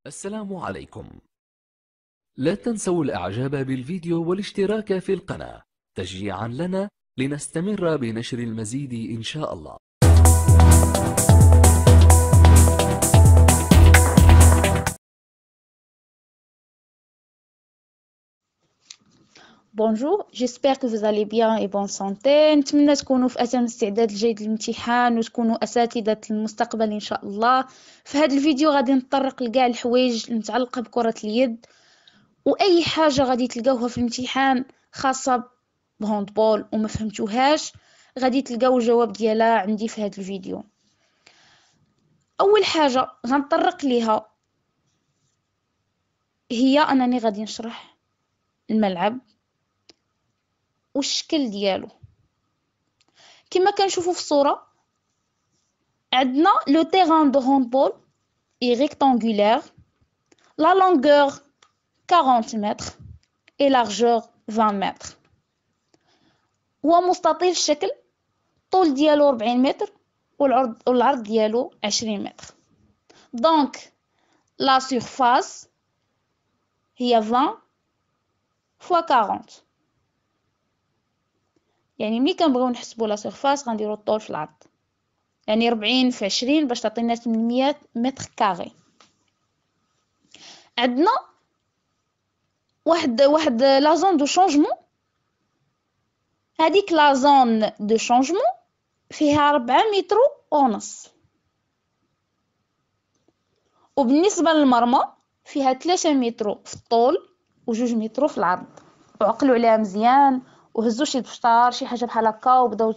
السلام عليكم. لا تنسوا الإعجاب بالفيديو والاشتراك في القناة تشجيعا لنا لنستمر بنشر المزيد إن شاء الله. Bonjour, j'espère que vous allez bien et bonne santé. نتمنى تكونوا في أتم استعداد الجيد للامتحان وتكونوا أساتذة المستقبل إن شاء الله. في هذا الفيديو غادي نتطرق لكاع الحوايج المتعلقة بكرة اليد وأي حاجة غادي تلقاوها في الامتحان خاصة بهاندبول وما فهمتوهاش غادي تلقاو الجواب ديالها عندي في هذا الفيديو. أول حاجة غنطرق ليها هي أنني غادي نشرح الملعب والشكل ديالو. كما كنشوفوا في الصورة عندنا لو terrain de handball est rectangulaire, la longueur 40 mètres et largeur 20 mètres. هو مستطيل الشكل، طول ديالو 40 متر والعرض ديالو 20 متر. دونك la surface هي 20 fois 40. يعني ملي كنبغيو نحسبوا لا سيرفاس غنديرو الطول في العرض، يعني 40 في 20 باش تعطينا 800 متر كاري. عندنا واحد لا زون دو شونجمون. هذيك لا زون دو شونجمون فيها 4 متر ونص، وبالنسبه للمرمى فيها 3 متر في الطول و2 متر في العرض. وعقلوا عليها مزيان وهزوا شي دفتر شي حاجه بحال هكا وبداو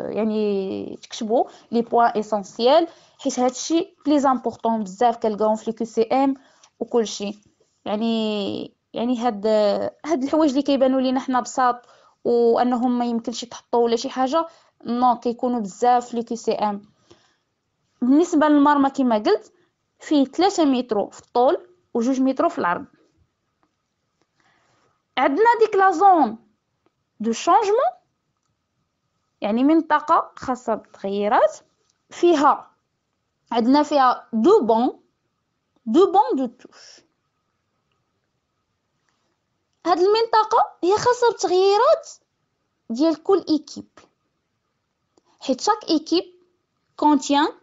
يعني تكتبوا لي بوين اسونسييل، حيت هادشي بلي امبورطون بزاف كنلقاوهم في لي كيو سي ام وكلشي. يعني هاد الحوايج اللي كيبانوا لينا حنا بساط وانهم ما يمكنش يتحطوا ولا شي حاجه، نو كيكونوا بزاف في لي كيو سي ام. بالنسبه للمرمى كما قلت فيه 3 متر في الطول و2 متر في العرض. عندنا ديك لا زون دو شونجمون، يعني منطقه خاصه بالتغييرات، عندنا فيها دو بون دو توش. هاد المنطقه هي خاصه بالتغييرات ديال كل ايكيب، حيت شاك ايكيب contient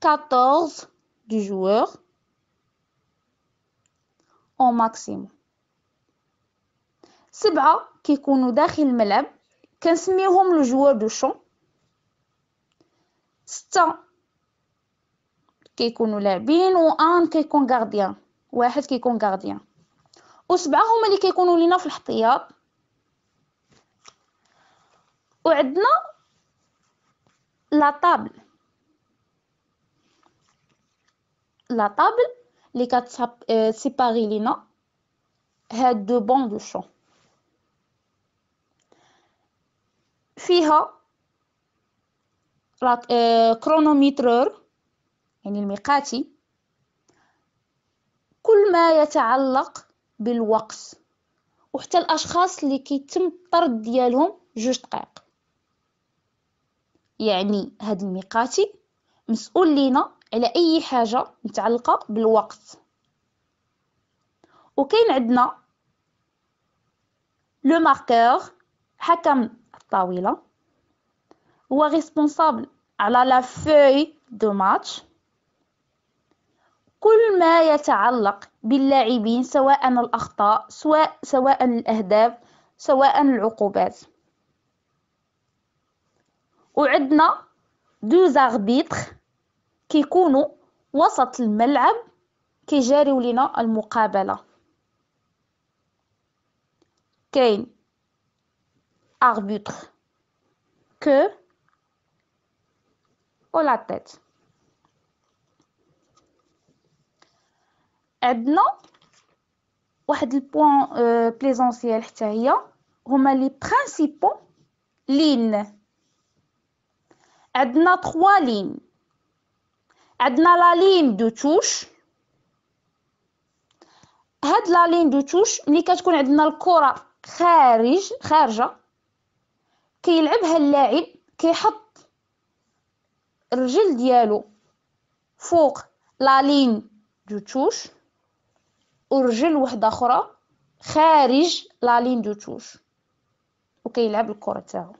14 du joueur au maximum. 7 كيكونوا داخل الملعب كنسميوهم لو جوار دو شون، 6 كيكونوا لاعبين و1 كيكون غارديان، واحد كيكون غارديان، و7 هما اللي كيكونوا لينا في الاحتياط. وعندنا لا طابل اللي كتسيباري لينا هاد دو بون دو شون. فيها كرونوميترور يعني الميقاتي، كل ما يتعلق بالوقت، وحتى الاشخاص اللي كيتم الطرد ديالهم 2 دقائق. يعني هاد الميقاتي مسؤول لينا على اي حاجه متعلقه بالوقت. وكاين عندنا لو ماركور، حكم الطاوله، هو ريسبونسابل على لا فوي دو ماتش. كل ما يتعلق باللاعبين سواء الأخطاء سواء الأهداف سواء العقوبات. وعندنا دو زاربيتر كيكونوا وسط الملعب كيجاريو لنا المقابلة. كاين أربيتر كو ولا تيت. عندنا واحد البوين بليزونسيال حتى هي، هما لي برينسيبو لين. عندنا 3 لين. عندنا لا لين دو توش. هاد لا لين دو توش ملي كتكون عندنا الكره خارجه كيلعبها اللاعب، كيحط الرجل ديالو فوق لا لين دو توش ورجل وحده اخرى خارج لا لين دو توش وكيلعب الكره تاعو.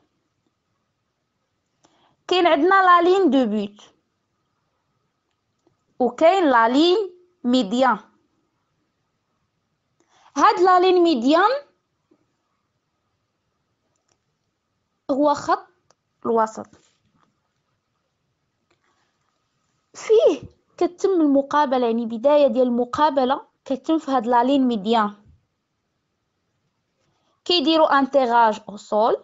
كاين عندنا لا لين دو بوت وكاين لا لين ميديان. هاد لا لين ميديان هو خط الوسط، فيه كتم المقابله، يعني بدايه ديال المقابله كتم في هاد لا لين ميديان. كيديروا انتيغاج او سول،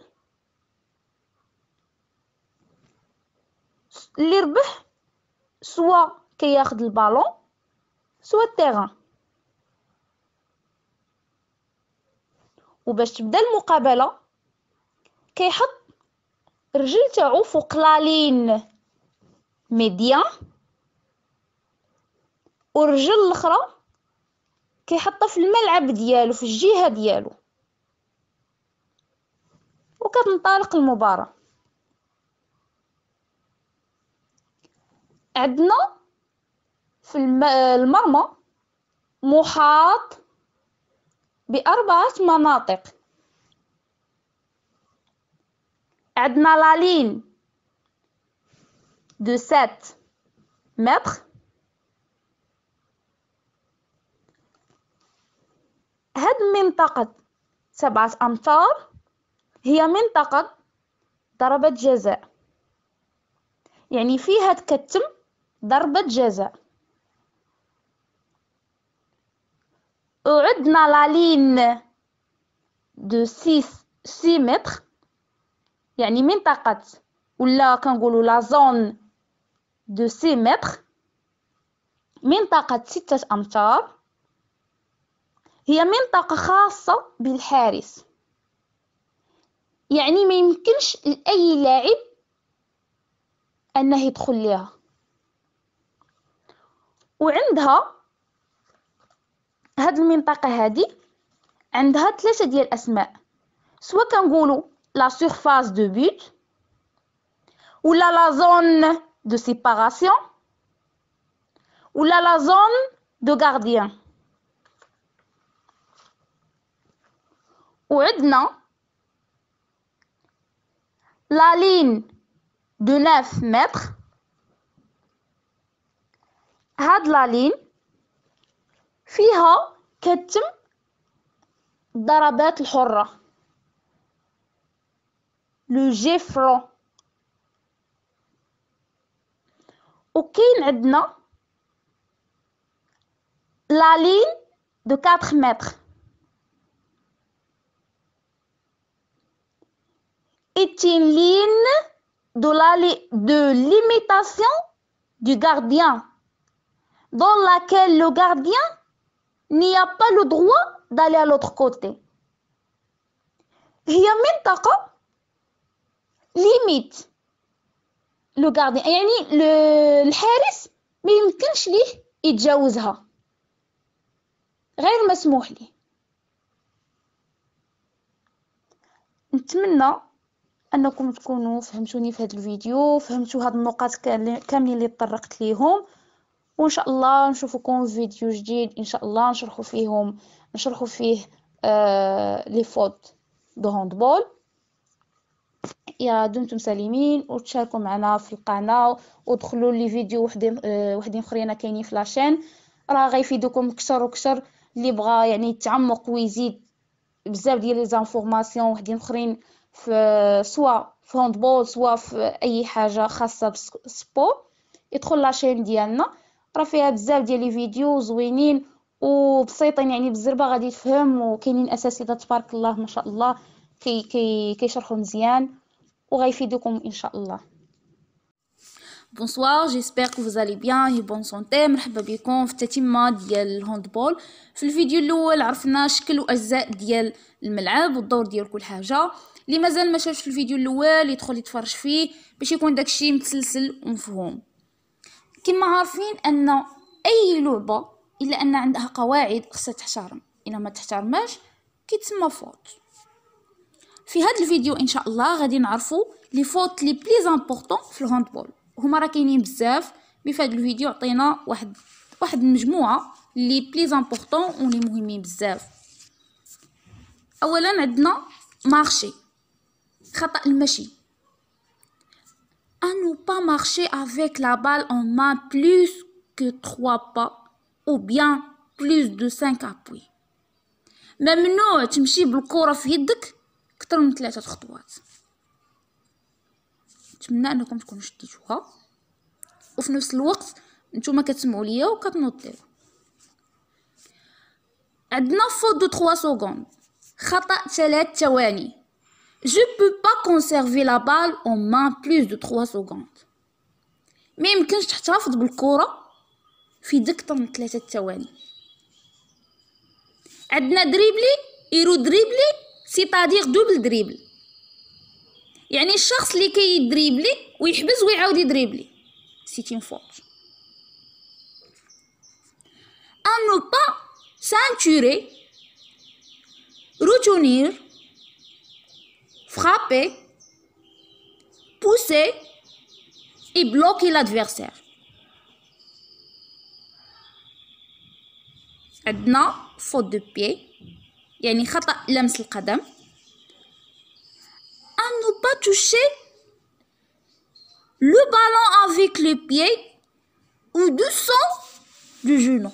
اللي ربح سوا كياخد البالون سوا التيران. وباش تبدا المقابله كيحط الرجل تاعو فوق لا لين ميديان والرجل الاخرى كيحطها في الملعب ديالو في الجهه ديالو وكتنطلق المباراه. عندنا في المرمى محاط بأربعة مناطق. عندنا لا لين دو 7 متر، هاد منطقة 7 أمتار هي منطقة ضربة جزاء، يعني فيها تكتم ضربة جزاء. وعندنا لا لين دو 6 متر، يعني منطقة ولا كنقولوا لا زون دو 6 متر، منطقة 6 أمتار، هي منطقة خاصة بالحارس، يعني ما يمكنش لأي لاعب أنه يدخل ليها. وعندها هاد المنطقة هادي عندها 3 ديال الأسماء، سواء كنقولوا لا سورفاس دو بوت ولا لا زون دو سيباراسيون ولا لا زون دو غارديان. وعندنا لا لين دو 9 متر، هاد لا لين فيها كتم الضربات الحرة، لو جي فرون. وكاين عندنا لا لين دو 4 متر est une ligne de limitation du gardien dans laquelle le gardien n'y a pas le droit d'aller à l'autre côté. هي منطقة ليميت لو غارديان، يعني الحارس ما يمكنش ليه يتجاوزها، غير مسموح ليه. نتمنى انكم تكونوا فهمتوني في هذا الفيديو، فهمتوا هاد النقاط كاملين اللي تطرقت ليهم، وان شاء الله نشوفكم في فيديو جديد ان شاء الله نشرحوا فيه لي فوت دو هاندبول. يا دمتم سالمين، وتشاركوا معنا في القناه ودخلوا لي فيديو وحدين اخرين كاينين في لاشين، راه غيفيدوكم كثر وكثر. اللي بغى يعني يتعمق ويزيد بزاف ديال لي زانفورماسيون وحدين اخرين في سواء في هاندبول سواء في اي حاجه خاصه بالسبور، يدخل لاشين ديالنا، راه فيها بزاف ديال لي فيديو زوينين وبسيطين، يعني بالزربه غادي يفهم، وكاينين اساتذه تبارك الله ما شاء الله كيشرحوا مزيان وغيفيدوكم ان شاء الله. Bonsoir, j'espère que vous allez bien et bonne santé. مرحبا بكم في التتمه ديال الهاندبول. في الفيديو الاول عرفنا شكل واجزاء ديال الملعب والدور ديال كل حاجه. اللي مازال ما شافش الفيديو الاول يدخل يتفرج فيه باش يكون داكشي متسلسل ومفهوم. كما عارفين ان اي لعبه الا ان عندها قواعد خصها تحترم، الا ما تحترماش كيتسمى فوت. في هذا الفيديو ان شاء الله غادي نعرفوا لي فوت لي بليز امبورطون في الهاندبول، هما راه كاينين بزاف، في هذا الفيديو عطينا واحد واحد المجموعه لي بليز امبورطون ولي مهمين بزاف. اولا عندنا مارشي، خطا المشي. à ne pas marcher avec la balle en main plus que 3 pas ou bien plus de 5 appuis. ممنوع تمشي بالكرة في يدك اكثر من 3 خطوات. نتمنى انكم تكونوا شديتوها وفي نفس الوقت نتوما كتسمعوا ليا وكتنوضيو. عندنا فوت دو 3 سكوند، خطأ 3 ثواني. Je peux pas conserver la balle en main plus de 3 secondes. ما يمكنش تحتفظ بالكرة في يدك أكثر من 3 ثواني. عندنا دريبلي ايرو دريبلي سيتادير دوبل دريبل، يعني الشخص اللي كيدريبلي ويحبس ويعاود يدريبلي سي اون فوت. à ne pas ceinturer, retenir, frapper, pousser et bloquer l'adversaire. عندنا faute de pied يعني خطأ لمس القدم. à ne pas toucher le ballon avec le pied ou dessous du genou.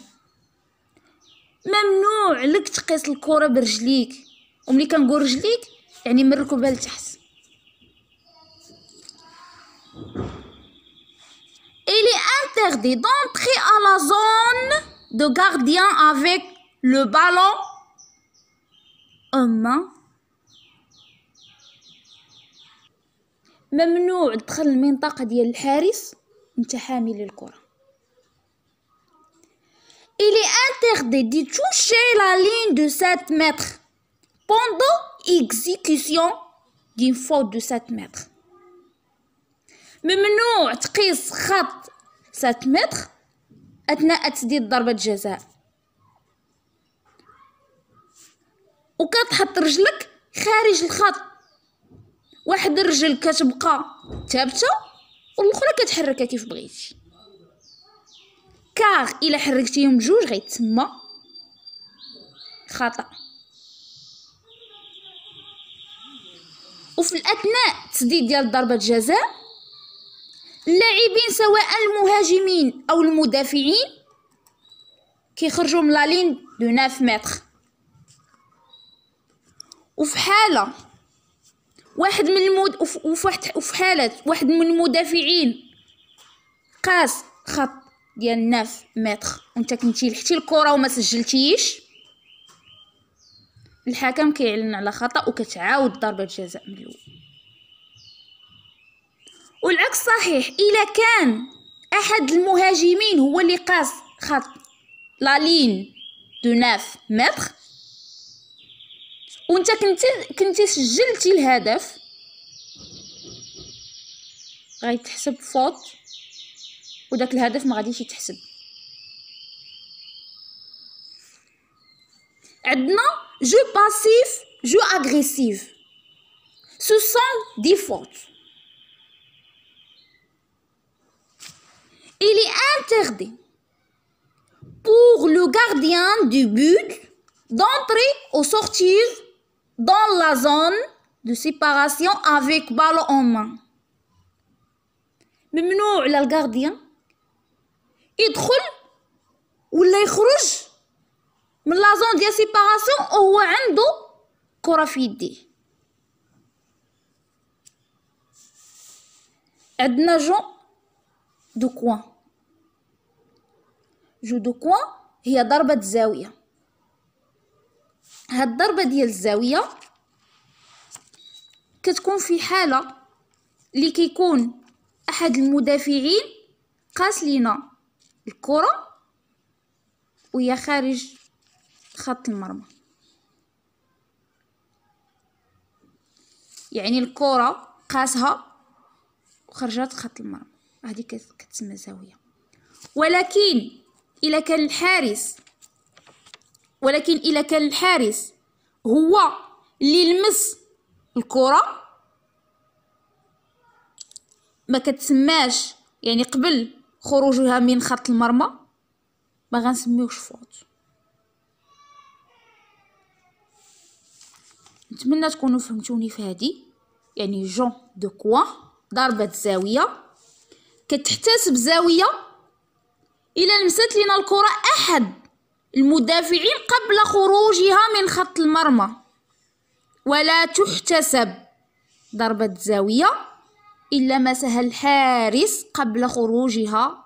ممنوع لك تقيس الكرة برجليك، وملي كنقول رجليك يعني من الركبة لتحت. Il est interdit d'entrer à la zone de gardien avec le ballon en main. ممنوع تدخل المنطقة ديال الحارس وانت حامل الكرة. Il est interdit de toucher la ligne de 7 mètres pendant exécution d'une faute de 7 mètres. ممنوع تقيس خط 7 متر أثناء تسديد ضربة جزاء، وكتحط رجلك خارج الخط. واحد الرجل كتبقى ثابتة والاخرى كتحركها كيف بغيتي، كار الا حركتيهم بجوج غيتسمى خطأ. وفي الاثناء تسديد ديال ضربة جزاء اللاعبين سواء المهاجمين او المدافعين كيخرجوا من لا لين دو 9 متر. وفي حاله واحد من وفي حاله واحد من المدافعين قاس خط ديال 9 متر وانت كنتي لحتي الكره وما سجلتيش، الحكم كيعلن على خطأ وكتعاود ضربة جزاء من الاول. والعكس صحيح، الا كان احد المهاجمين هو اللي قاس خط لا لين دو 9 متر وانت كنتي سجلتي الهدف غيتحسب فوت وداك الهدف ما غاديش يتحسب. عندنا جو باسيف جو اغريسيف، ce sont des fautes. Il est interdit pour le gardien du but d'entrer ou sortir dans la zone de séparation avec ballon en main. ممنوع على الغارديان يدخل ولا يخرج من لا زون ديال سيباراسيون وهو عنده كرة في يديه. عندنا جو دو كوان. جو دو كوان هي ضربة زاوية. هاد الضربة ديال الزاوية كتكون في حالة اللي كيكون احد المدافعين قاس لينا الكرة وهي خارج خط المرمى، يعني الكرة قاسها وخرجت خط المرمى، هذه كتسمى زاوية. ولكن إلا كان الحارس هو اللي لمس الكرة ما كتسماش، يعني قبل خروجها من خط المرمى ما غنسميوش فوت. نتمنى تكونوا فهمتوني في هذه. يعني جون دو كوا ضربة زاوية كتحتسب زاوية إلا لمست لينا الكرة أحد المدافعين قبل خروجها من خط المرمى، ولا تحتسب ضربة زاوية إلا مسها الحارس قبل خروجها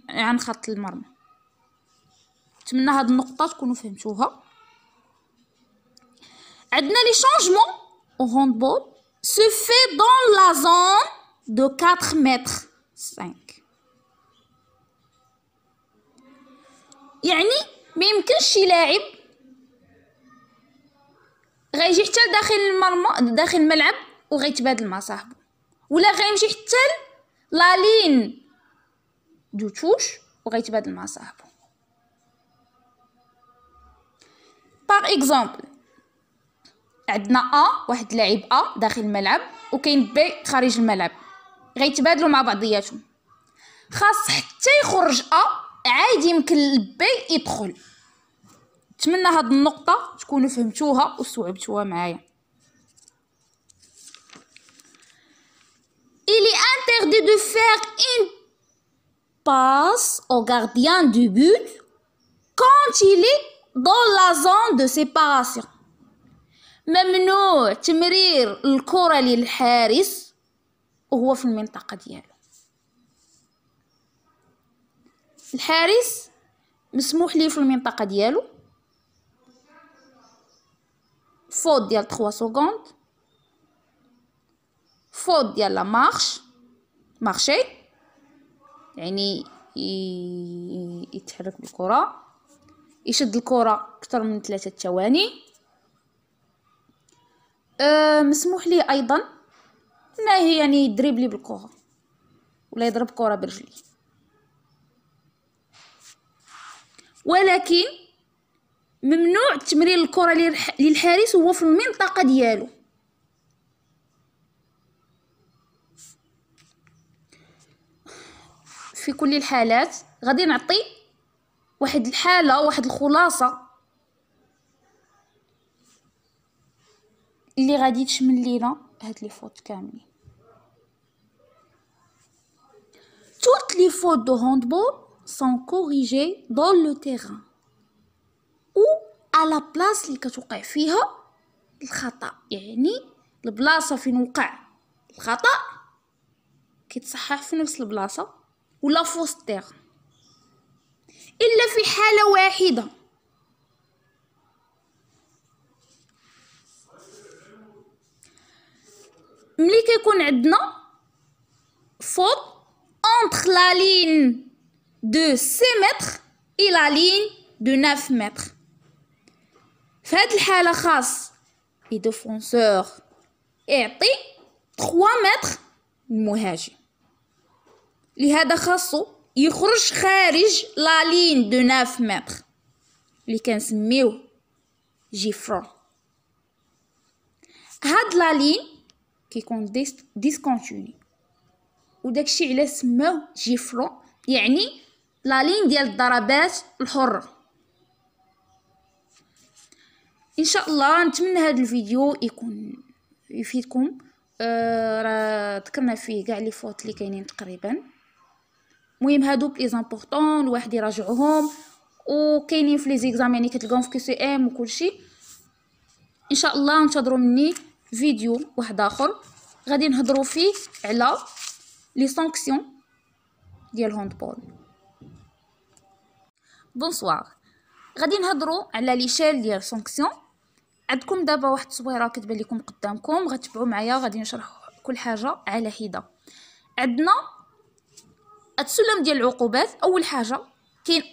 عن خط المرمى. نتمنى هاد النقطة تكونوا فهمتوها. عندنا لي شانجمون au handball se fait dans la zone de 4 mètres 5. يعني ما يمكنش شي لاعب غيجي حتى داخل المرمى داخل الملعب وغيتبادل مع صاحبه، ولا غيمشي حتى لا لين دو توش وغيتبادل مع صاحبه. باغ اكزومبل عندنا واحد لاعب داخل الملعب وكاين بي خارج الملعب، غيتبادلوا مع بعضياتهم. خاص حتى يخرج عاد يمكن البي يدخل. نتمنى هاد النقطة تكونوا فهمتوها واستوعبتوها معايا. Il est interdit de faire une passe au gardien du but quand il est dans la zone de séparation. ممنوع تمرير الكرة للحارس وهو في المنطقة ديالو. الحارس مسموح ليه في المنطقة ديالو فوت ديال 3 سكوند، فوت ديال لا مارشي يعني يتحرك بالكرة، يشد الكرة أكثر من 3 ثواني. مسموح ليه أيضا أنه يعني يدريبلي بالكرة ولا يضرب كرة برجليه، ولكن ممنوع تمرير الكرة للحارس وهو في المنطقة ديالو. في كل الحالات غادي نعطي واحد الحالة واحد الخلاصة اللي غادي تشمل لينا هاد لي فوت كاملين. Toutes les fautes de handball sont corrigées dans le terrain ou à la place اللي كتوقع فيها الخطأ. يعني البلاصة فين وقع الخطأ كيتصحح في نفس البلاصة ولا في وسط التيغ، إلا في حالة واحدة. ملي كيكون عندنا فوت entre la ligne de 6 mètres et la ligne de 9 mètres. في هاد الحالة خاص الديفونسور يعطي 3 متر المهاجم، لهذا خاصو يخرج خارج لا لين دو 9 متر اللي كنسميوه جيفرون. هاد لا لين كيكون ديسكونتيني وداكشي علاش سموه جيفرون، يعني لا لين ديال الضربات الحرة. ان شاء الله نتمنى هذا الفيديو يكون يفيدكم. راه ذكرنا فيه كاع لي فوت اللي كاينين تقريبا. المهم هادو بلي زامبورطون الواحد يراجعهم، وكاينين في لي زيكزام يعني كتلقاهم في كي ام وكلشي. ان شاء الله انتظروا مني فيديو واحد اخر غادي نهضروا فيه على لي سانكسيون ديال الهاندبول. بونسوار، غادي نهضروا على لي شال ديال سانكسيون. عندكم دابا واحد التصويره كتبان لكم قدامكم، غتبعوا معايا غادي نشرح كل حاجه على حده. عندنا السلم ديال العقوبات. اول حاجه كاين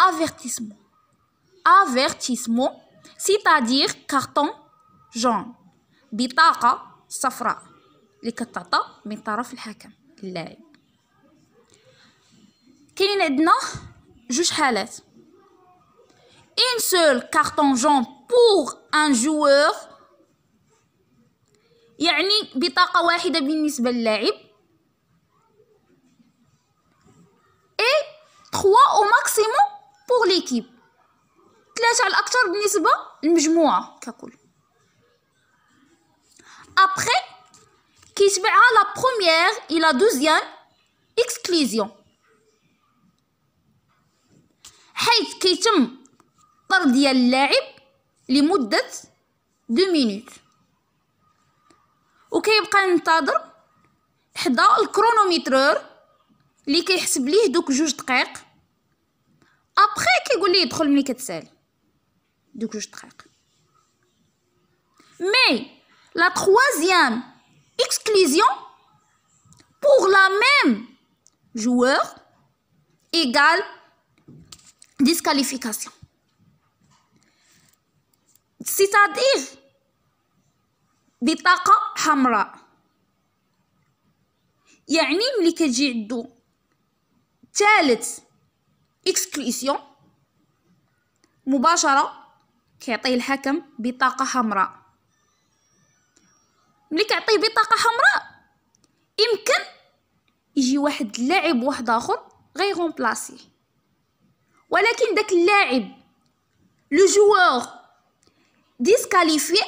افيرتيسمون سيتادير كارطون جون، بطاقه صفراء اللي كتعطى من طرف الحكم اللاعب. كاينين عندنا جوج حالات، un seul carton jaune pour un joueur يعني بطاقة واحدة بالنسبة للاعب، et 3 au maximum pour ليكيب، 3 على الأكثر بالنسبة للمجموعة ككل. ابخي كيتبعها لا بروميير اي لا دوزيام اكسكلوزيون، حيث كيتم طرد ديال اللاعب لمدة 2 مينوت، وكيبقى ينتظر حدا الكرونوميترور اللي كيحسب ليه دوك 2 دقائق. ابخي كيقول ليه يدخل ملي كتسالي دوك 2 دقائق. مي la troisième exclusion pour la même joueur égale disqualification. C'est-à-dire بطاقة حمراء، يعني ملي كتجي عندو ثالث exclusion مباشرة كيعطيه الحكم بطاقة حمراء. ملي كيعطيه بطاقة حمراء يمكن يجي واحد اللاعب واحد اخر غيغومبلاسيه، ولكن داك اللاعب لو جوور ديسكاليفي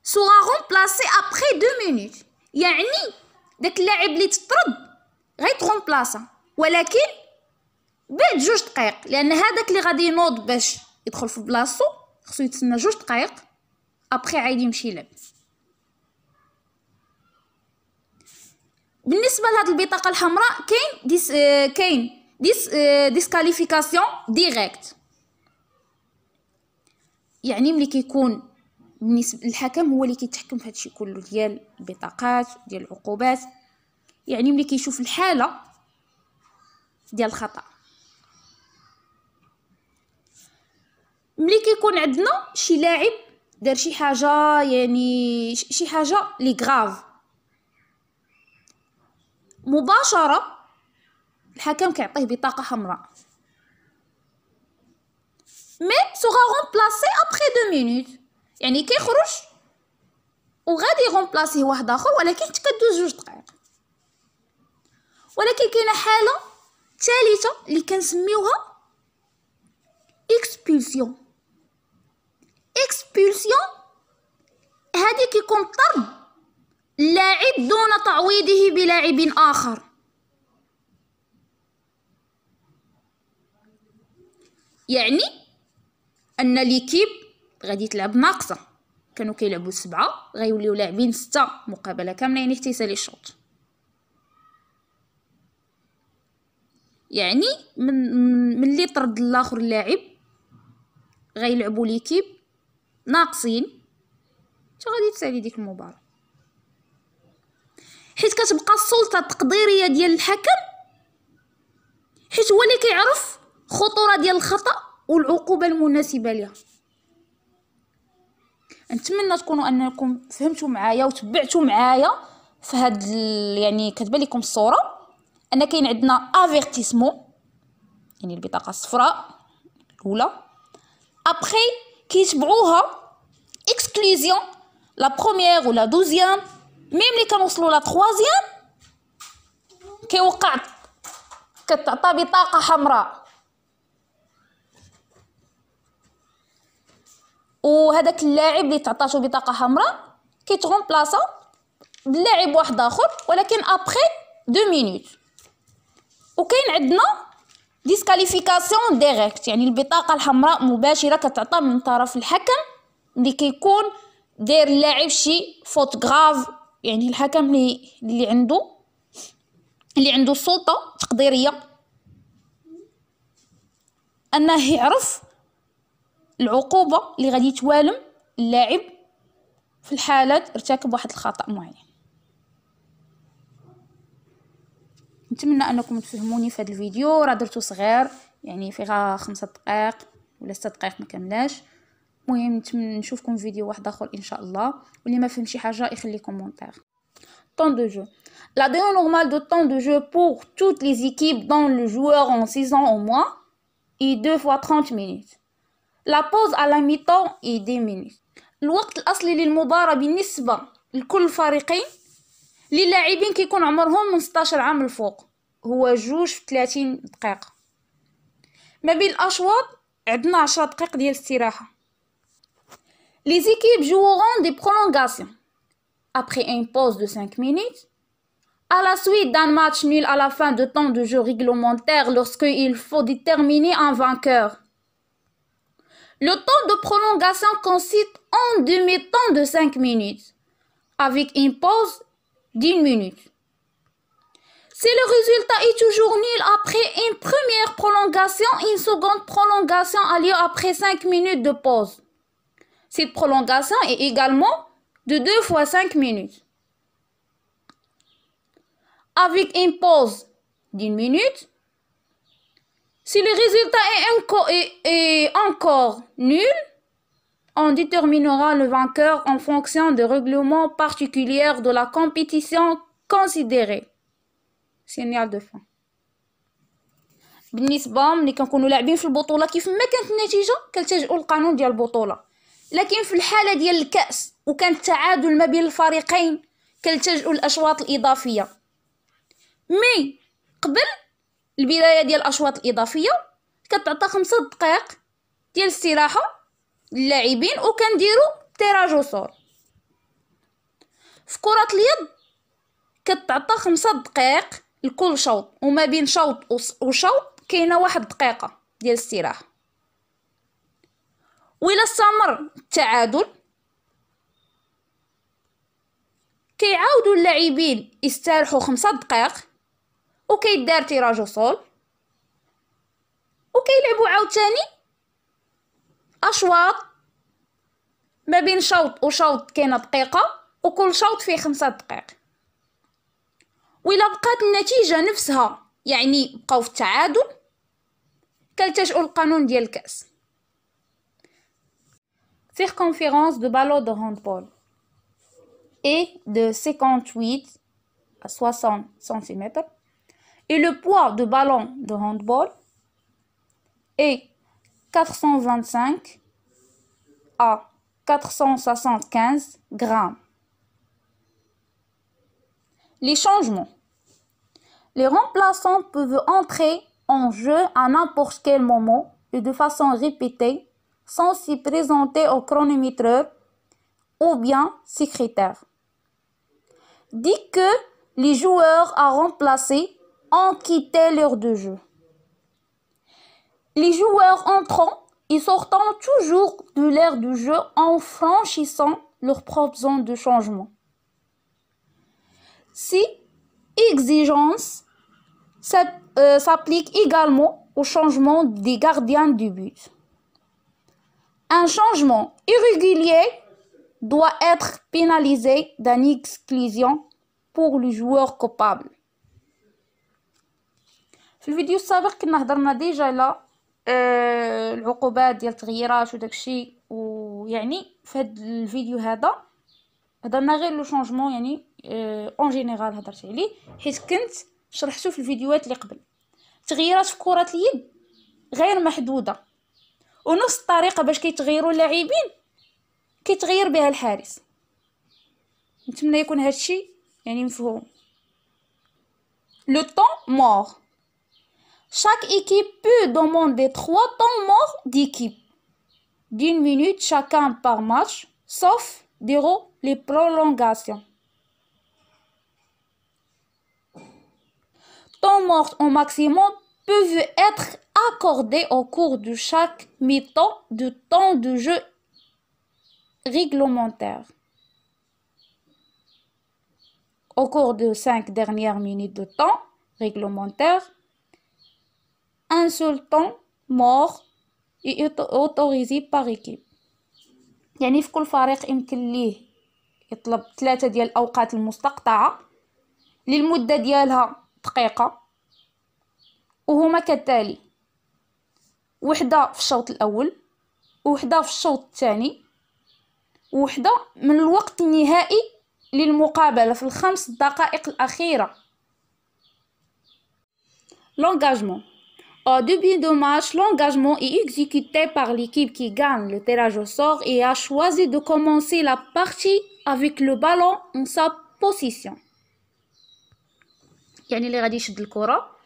سورا غومبلاسي ابخي 2 مينوت، يعني داك اللاعب اللي تطرد غيتغومبلاسا ولكن بعد 2 دقائق، لان هذاك اللي غادي ينوض باش يدخل في بلاصتو خصو يتسنى 2 دقائق ابخي عاد يمشي يلعب. بالنسبه لهاد البطاقه الحمراء كاين ديسكاليفيكاسيون ديريكت، يعني ملي كيكون بالنسبه للحكم هو اللي كيتحكم في هادشي كله ديال البطاقات ديال العقوبات، يعني ملي كيشوف الحاله ديال الخطا. ملي كيكون عندنا شي لاعب دار شي حاجه، يعني شي حاجه لي غراف، مباشرة الحكم كيعطيه بطاقة حمراء، مي سوغا غومبلاسي ابخي 2 مينوت، يعني كيخرج وغادي يغومبلاسيه واحد اخر ولكن تكدوز 2 دقائق. ولكن كاينه حالة ثالثة اللي كنسميوها اكسبولسيون. اكسبولسيون هذه كيكون طرد اللاعب دون تعويضه بلاعب آخر، يعني أن ليكيب غادي تلعب ناقصة، كانوا كيلعبوا 7 غيوليو لاعبين 6 مقابلة كاملة، يعني حتى يسالي الشوط. يعني من اللي طرد الاخر اللاعب غيلعبوا ليكيب ناقصين حتى غادي تسالي ديك المباراة، حيت كتبقى السلطه التقديريه ديال الحكم، حيت هو اللي كيعرف خطوره ديال الخطا والعقوبه المناسبه ليها. نتمنى تكونوا انكم فهمتوا معايا وتبعتوا معايا في هاد يعني كتبان لكم الصوره ان كاين عندنا افيرتيسمون، يعني البطاقه الصفراء الاولى، ابخي كيتبعوها اكسكلوزيون لا بروميير ولا دوزيام، ميم ملي كنوصلوا لا تخوازيام كيوقع كتعطى بطاقه حمراء، وهذاك اللاعب اللي تعطاتو بطاقه حمراء كيتغومبلاصا باللاعب واحد اخر ولكن ابخي 2 مينوت. وكاين عندنا ديسكاليفيكاسيون ديريكت، يعني البطاقه الحمراء مباشره كتعطى من طرف الحكم اللي كيكون داير اللاعب شي فوت غراف، يعني الحكم اللي عنده السلطه التقديريه انه يعرف العقوبه اللي غادي توالم اللاعب في الحالة ارتكب واحد الخطأ معين. نتمنى انكم تفهموني في هذا الفيديو، راه درتو صغير يعني فيها 5 دقائق ولا 6 دقائق ما كملاش. المهم نتمنى نشوفكم في فيديو واحد اخر ان شاء الله، واللي ما فهم شي حاجه يخلي كومونتير. Temps de jeu. La durée normale de temps de jeu pour toutes les équipes dont le joueur en 6 ans au moins est 2 fois 30 minutes. La pause à la mi-temps est 10 minutes. الوقت الأصلي للمباراة بالنسبة لكل الفريقين للاعبين كيكون عمرهم من 16 عام الفوق هو 2 في 30 دقيقة. ما بين الاشواط عندنا 10 دقائق ديال الاستراحه. Les équipes joueront des prolongations après une pause de 5 minutes. À la suite d'un match nul à la fin de temps de jeu réglementaire lorsqu'il faut déterminer un vainqueur. Le temps de prolongation consiste en demi-temps de 5 minutes, avec une pause d'1 minute. Si le résultat est toujours nul après une première prolongation, une seconde prolongation a lieu après 5 minutes de pause. Cette prolongation est également de 2 fois 5 minutes. Avec une pause d'1 minute, si le résultat est encore nul, on déterminera le vainqueur en fonction des règlements particuliers de la compétition considérée. Signal de fin. بالنسبة ملي كنكونوا لاعبين في البطولة كيف ما كانت النتيجة كنلتجئوا للقانون ديال البطولة، لكن في الحالة ديال الكأس وكان التعادل ما بين الفريقين كنلتجئوا للأشواط الإضافية. مي قبل البداية ديال الأشواط الإضافية كتعطى 5 دقائق ديال الاستراحة للاعبين وكنديروا تيراج وصول. في كرة اليد كتعطى 5 دقائق لكل شوط، وما بين شوط وشوط كاينه 1 دقيقة ديال الاستراحة. وإلا استمر التعادل كيعاودوا اللاعبين يستريحوا 5 دقائق وكيدار تيراج وصول وكيلعبوا عاوتاني اشواط ما بين شوط وشوط كاينه دقيقه وكل شوط فيه 5 دقائق. وإلا بقات النتيجه نفسها يعني بقاو في التعادل كنلتجئوا للقانون ديال الكأس. Circonférence de ballon de handball est de 58 à 60 cm et le poids de ballon de handball est 425 à 475 grammes. Les changements. Les remplaçants peuvent entrer en jeu à n'importe quel moment et de façon répétée sans s'y présenter au chronomètre ou bien secrétaire. Dès que les joueurs à remplacer ont quitté l'heure de jeu. Les joueurs entrant et sortant toujours de l'aire de jeu en franchissant leur propre zone de changement. Ces exigences s'appliquent également au changement des gardiens de but. Un changement irrégulier doit être pénalisé d'une exclusion pour le joueur coupable. في الفيديو السابق كنا هضرنا ديجا على العقوبات ديال التغييرات وداكشي، ويعني في هذا الفيديو هذا هضرنا غير لو شونجمون يعني اون جينيرال هضرت عليه حيت كنت شرحته في الفيديوهات اللي قبل. التغييرات في كرة اليد غير محدودة ونفس الطريقة باش كيتغيروا اللاعبين كيتغير بها الحارس. نتمنى يكون هادشي يعني مفهوم. Le temps mort. Chaque équipe peut demander 3 temps morts d'équipe d'1 minute chacun par match, sauf durant les prolongations. Temps morts au maximum peuvent être accordés au cours de chaque mi-temps de temps de jeu réglementaire. Au cours de 5 dernières minutes de temps réglementaire, un seul temps mort est autorisé par équipe. يعني في كل فريق يمكن ليه يطلب 3 ديال الأوقات المستقطعة للمدة ديالها دقيقة، وهما كالتالي: وحدة في الشوط الأول، وحدة في الشوط الثاني، وحدة من الوقت النهائي للمقابلة في ال5 دقائق الأخيرة. L'engagement. Au début de match, l'engagement est exécuté par l'équipe qui gagne le tirage au sort et a choisi de commencer la partie avec le ballon en sa possession. يعني اللي غادي يشد الكرة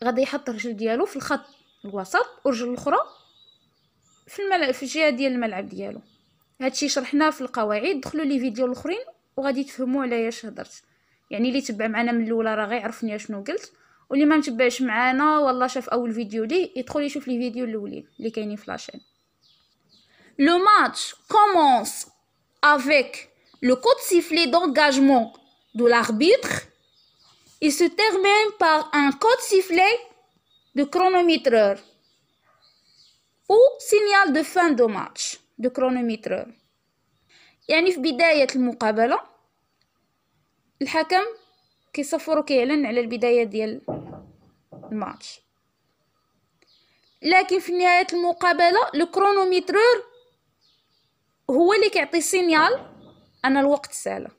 غادي يحط الرجل ديالو في الخط الوسط والرجل الاخرى في الجهه ديال الملعب ديالو. هادشي شرحناه في القواعد، دخلوا لي فيديو الاخرين وغادي تفهموا على اش هضرت. يعني اللي تبع معنا من الاولى راه غيعرفني شنو قلت، واللي ما متبعش معنا والله شاف اول فيديو لي يدخل يشوف لي فيديو الاولين اللي كاينين في لاشين. Le match commence avec le coup de sifflet d'engagement de l'arbitre et se termine par un coup de sifflet de chronométreur ou signal de fin de match de chronométreur. يعني في بداية المقابلة الحكم كيصفر وكيعلن على البداية ديال الماتش، لكن في نهاية المقابلة لو كرونوميترور هو اللي كيعطي سينيال ان الوقت سالى.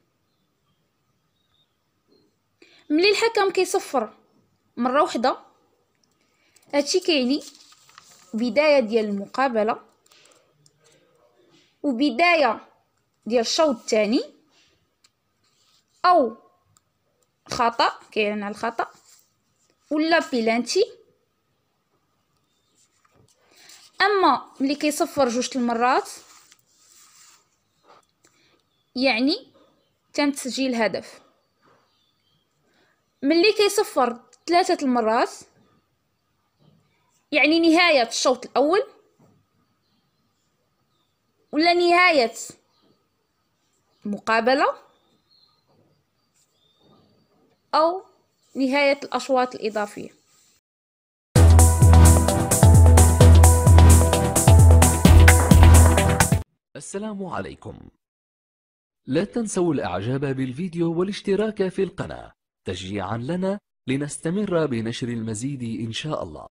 ملي الحكم كيصفر مره واحده هادشي كيعني بدايه ديال المقابله وبدايه ديال الشوط الثاني، او خطا كيعلن على الخطا ولا بيلانتي. اما ملي كيصفر جوج المرات يعني تم تسجيل هدف. ملي كيصفر 3 المرات يعني نهاية الشوط الأول ولا نهاية مقابلة أو نهاية الأشواط الإضافية. السلام عليكم. لا تنسوا الإعجاب بالفيديو والاشتراك في القناة تشجيعا لنا لنستمر بنشر المزيد إن شاء الله.